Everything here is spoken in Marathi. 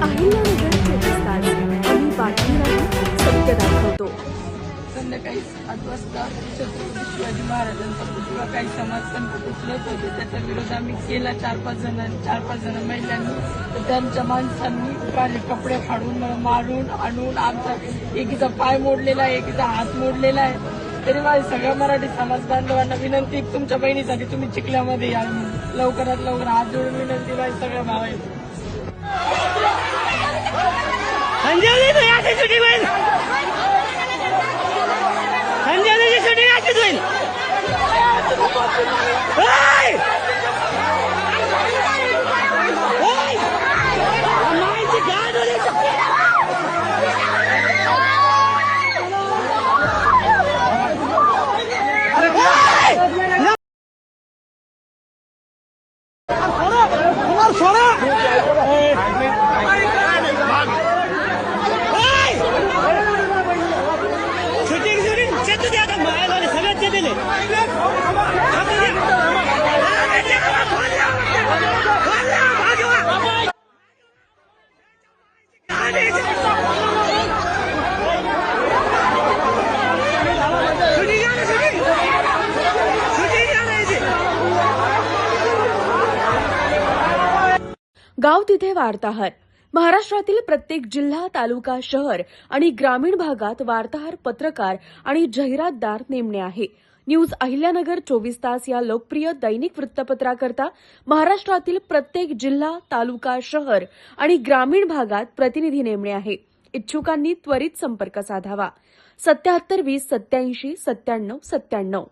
अहिल्यानगर 24 तास आम्ही बातमीलाही सत्य दाखवतो. संध्याकाळी 8 वाजता छत्रपती शिवाजी महाराजांचा पुतळा काही समाजसंत उचलत होते. त्याचा विरोध आम्ही केला 4-5 जण महिलांनी. तर त्यांच्या माणसांनी माझे कपडे फाडून मला मारून आणून आमचा एकीचा पाय मोडलेला आहे, एकीचा हात मोडलेला आहे. तरी माझ्या सगळ्या मराठी समाज बांधवांना विनंती, तुमच्या बहिणीसाठी तुम्ही चिखल्यामध्ये या. लवकरात लवकर हात जोडून विनंती माझ्या सगळ्या भावांना. संजयची शूटिंग अशीच होईल. गाव तिथे वार्ताहर. महाराष्ट्रातील प्रत्येक जिल्हा, तालुका, शहर आणि ग्रामीण भागात वार्ताहर, पत्रकार आणि जाहिरातदार नेमणे आहे. न्यूज अहिल्यानगर 24 तास या लोकप्रिय दैनिक वृत्तपत्राकरता महाराष्ट्रातील प्रत्येक जिल्हा, तालुका, शहर आणि ग्रामीण भागात प्रतिनिधी नेमणे आहे. इच्छुकांनी त्वरित संपर्क साधावा. 77 20 87 97 97.